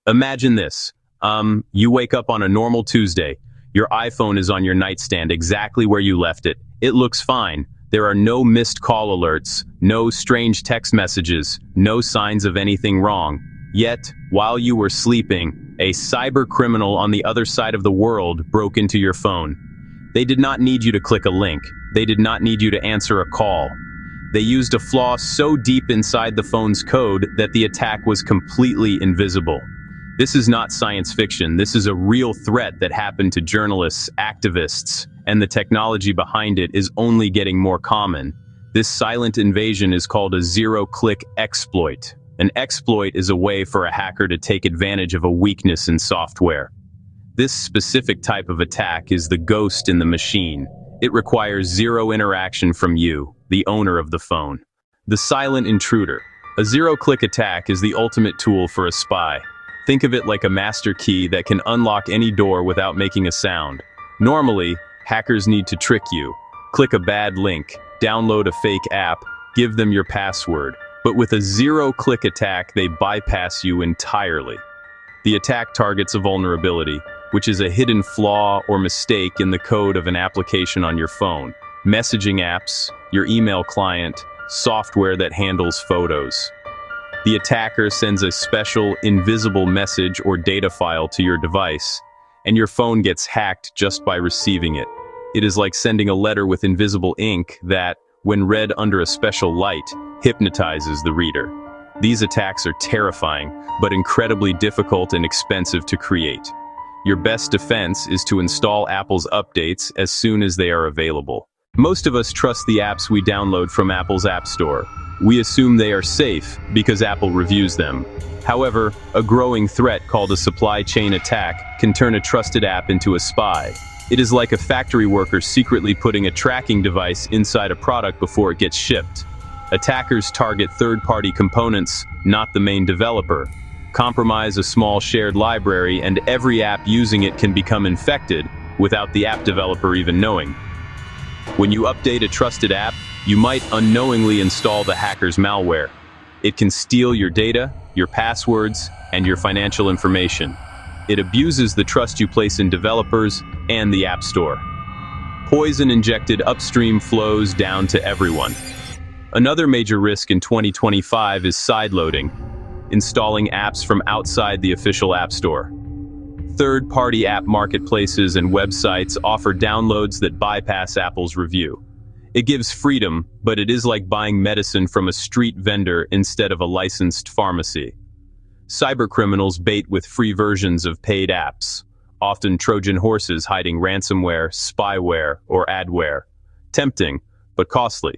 Imagine this. You wake up on a normal Tuesday. Your iPhone is on your nightstand exactly where you left it. It looks fine. There are no missed call alerts, no strange text messages, no signs of anything wrong. Yet, while you were sleeping, a cyber criminal on the other side of the world broke into your phone. They did not need you to click a link. They did not need you to answer a call. They used a flaw so deep inside the phone's code that the attack was completely invisible. This is not science fiction. This is a real threat that happened to journalists, activists, and the technology behind it is only getting more common. This silent invasion is called a zero-click exploit. An exploit is a way for a hacker to take advantage of a weakness in software. This specific type of attack is the ghost in the machine. It requires zero interaction from you, the owner of the phone. The silent intruder. A zero-click attack is the ultimate tool for a spy. Think of it like a master key that can unlock any door without making a sound. Normally, hackers need to trick you. Click a bad link, download a fake app, give them your password. But with a zero-click attack, they bypass you entirely. The attack targets a vulnerability, which is a hidden flaw or mistake in the code of an application on your phone. Messaging apps, your email client, software that handles photos. The attacker sends a special, invisible message or data file to your device, and your phone gets hacked just by receiving it. It is like sending a letter with invisible ink that, when read under a special light, hypnotizes the reader. These attacks are terrifying, but incredibly difficult and expensive to create. Your best defense is to install Apple's updates as soon as they are available. Most of us trust the apps we download from Apple's App Store. We assume they are safe because Apple reviews them. However, a growing threat called a supply chain attack can turn a trusted app into a spy. It is like a factory worker secretly putting a tracking device inside a product before it gets shipped. Attackers target third-party components, not the main developer. Compromise a small shared library, and every app using it can become infected without the app developer even knowing. When you update a trusted app, you might unknowingly install the hacker's malware. It can steal your data, your passwords, and your financial information. It abuses the trust you place in developers and the App Store. Poison injected upstream flows down to everyone. Another major risk in 2025 is sideloading, installing apps from outside the official App Store. Third-party app marketplaces and websites offer downloads that bypass Apple's review. It gives freedom, but it is like buying medicine from a street vendor instead of a licensed pharmacy. Cybercriminals bait with free versions of paid apps, often Trojan horses hiding ransomware, spyware, or adware. Tempting, but costly.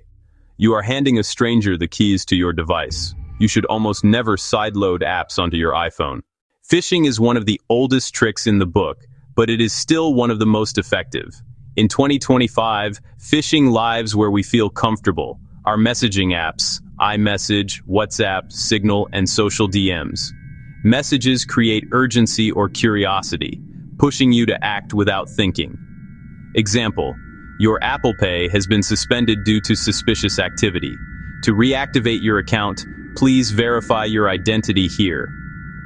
You are handing a stranger the keys to your device. You should almost never sideload apps onto your iPhone. Phishing is one of the oldest tricks in the book, but it is still one of the most effective. In 2025, phishing lives where we feel comfortable. Our messaging apps, iMessage, WhatsApp, Signal, and social DMs. Messages create urgency or curiosity, pushing you to act without thinking. Example, your Apple Pay has been suspended due to suspicious activity. To reactivate your account, please verify your identity here.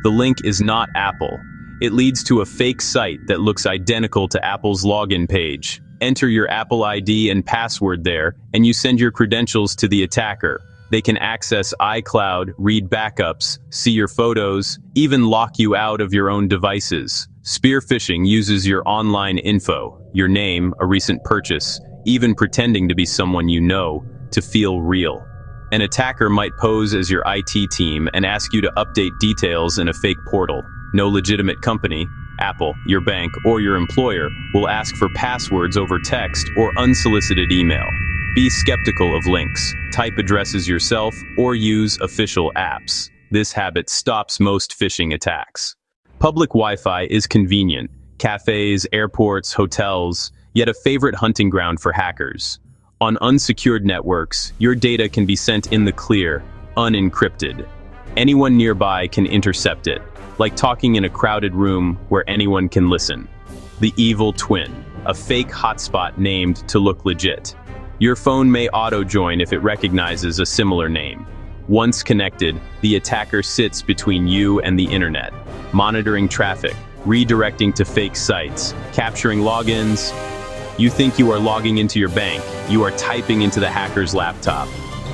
The link is not Apple. It leads to a fake site that looks identical to Apple's login page. Enter your Apple ID and password there, and you send your credentials to the attacker. They can access iCloud, read backups, see your photos, even lock you out of your own devices. Spear phishing uses your online info, your name, a recent purchase, even pretending to be someone you know, to feel real. An attacker might pose as your IT team and ask you to update details in a fake portal. No legitimate company, Apple, your bank, or your employer will ask for passwords over text or unsolicited email. Be skeptical of links. Type addresses yourself or use official apps. This habit stops most phishing attacks. Public Wi-Fi is convenient. Cafes, airports, hotels, yet a favorite hunting ground for hackers. On unsecured networks, your data can be sent in the clear, unencrypted. Anyone nearby can intercept it, like talking in a crowded room where anyone can listen. The evil twin, a fake hotspot named to look legit. Your phone may auto-join if it recognizes a similar name. Once connected, the attacker sits between you and the internet, monitoring traffic, redirecting to fake sites, capturing logins. You think you are logging into your bank, you are typing into the hacker's laptop.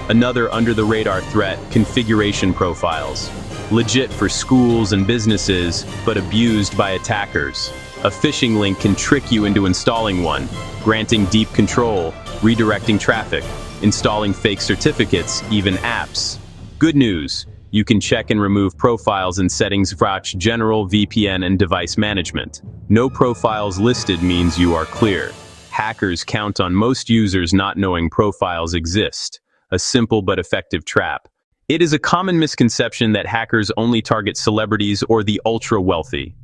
Another under-the-radar threat, configuration profiles. Legit for schools and businesses, but abused by attackers. A phishing link can trick you into installing one, granting deep control, redirecting traffic, installing fake certificates, even apps. Good news, you can check and remove profiles in settings for general VPN and device management. No profiles listed means you are clear. Hackers count on most users not knowing profiles exist. A simple but effective trap. It is a common misconception that hackers only target celebrities or the ultra-wealthy.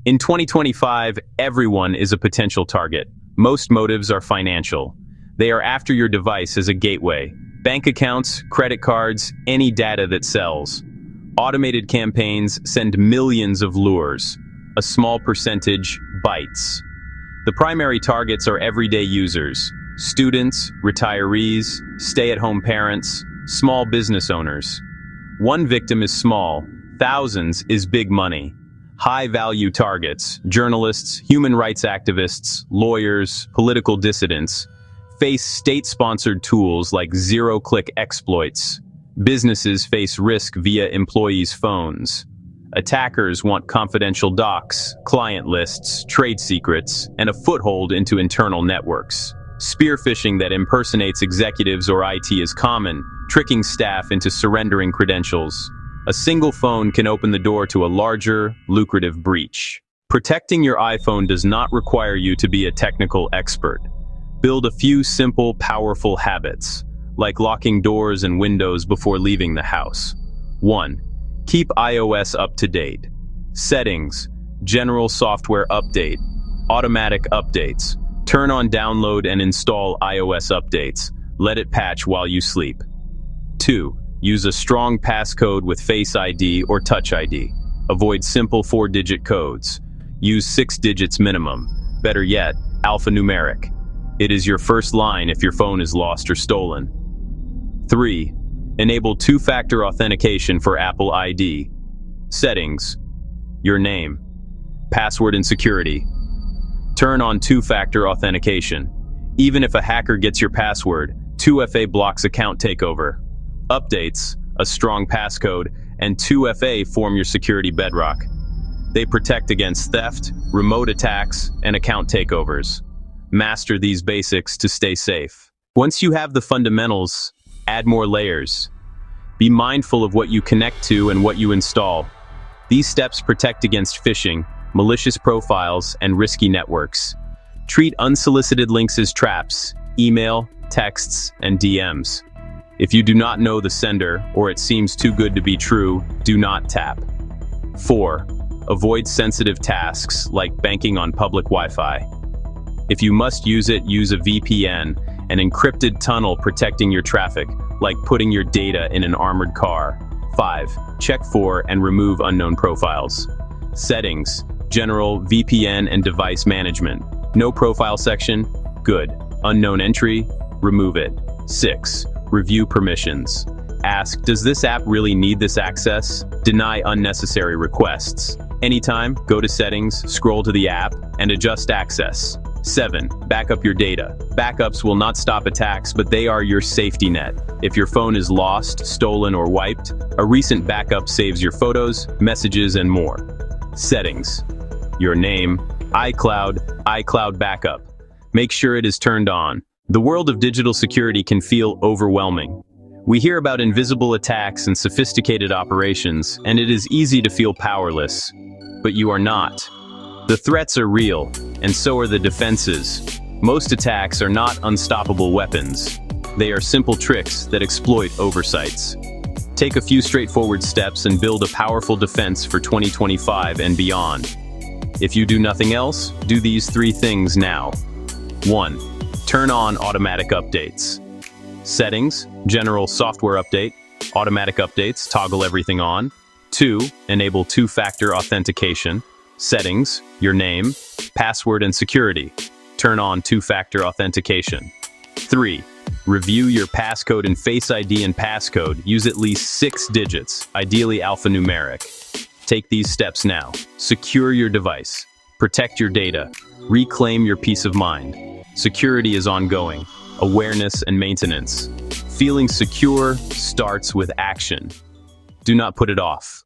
In 2025, everyone is a potential target. Most motives are financial. They are after your device as a gateway. Bank accounts, credit cards, any data that sells. Automated campaigns send millions of lures. A small percentage bites. The primary targets are everyday users. Students, retirees, stay-at-home parents, small business owners. One victim is small, thousands is big money. High-value targets, journalists, human rights activists, lawyers, political dissidents, face state-sponsored tools like zero-click exploits. Businesses face risk via employees' phones. Attackers want confidential docs, client lists, trade secrets, and a foothold into internal networks. Spear phishing that impersonates executives or IT is common, tricking staff into surrendering credentials. A single phone can open the door to a larger, lucrative breach. Protecting your iPhone does not require you to be a technical expert. Build a few simple, powerful habits, like locking doors and windows before leaving the house. 1. Keep iOS up to date. Settings, general software update, automatic updates. Turn on download and install iOS updates. Let it patch while you sleep. 2. Use a strong passcode with Face ID or Touch ID. Avoid simple 4-digit codes. Use 6 digits minimum. Better yet, alphanumeric. It is your first line if your phone is lost or stolen. 3. Enable two-factor authentication for Apple ID. Settings. Your name. Password and security. Turn on two-factor authentication. Even if a hacker gets your password, 2FA blocks account takeover. Updates, a strong passcode, and 2FA form your security bedrock. They protect against theft, remote attacks, and account takeovers. Master these basics to stay safe. Once you have the fundamentals, add more layers. Be mindful of what you connect to and what you install. These steps protect against phishing, malicious profiles, and risky networks. Treat unsolicited links as traps, email, texts, and DMs. If you do not know the sender, or it seems too good to be true, do not tap. 4. Avoid sensitive tasks, like banking on public Wi-Fi. If you must use it, use a VPN, an encrypted tunnel protecting your traffic, like putting your data in an armored car. 5. Check for and remove unknown profiles. Settings, general, VPN, and device management. No profile section? Good. Unknown entry? Remove it. 6. Review permissions. Ask, does this app really need this access? Deny unnecessary requests. Anytime, go to Settings, scroll to the app, and adjust access. 7. Backup your data. Backups will not stop attacks, but they are your safety net. If your phone is lost, stolen, or wiped, a recent backup saves your photos, messages, and more. Settings. Your name, iCloud backup. Make sure it is turned on. The world of digital security can feel overwhelming. We hear about invisible attacks and sophisticated operations, and it is easy to feel powerless. But you are not. The threats are real, and so are the defenses. Most attacks are not unstoppable weapons. They are simple tricks that exploit oversights. Take a few straightforward steps and build a powerful defense for 2025 and beyond. If you do nothing else, do these 3 things now. 1. Turn on automatic updates. Settings, general software update, automatic updates, toggle everything on. 2. Enable two-factor authentication. Settings, your name, password, and security. Turn on two-factor authentication. 3. Review your passcode and Face ID and passcode. Use at least 6 digits, ideally alphanumeric. Take these steps now. Secure your device. Protect your data. Reclaim your peace of mind. Security is ongoing. Awareness and maintenance. Feeling secure starts with action. Do not put it off.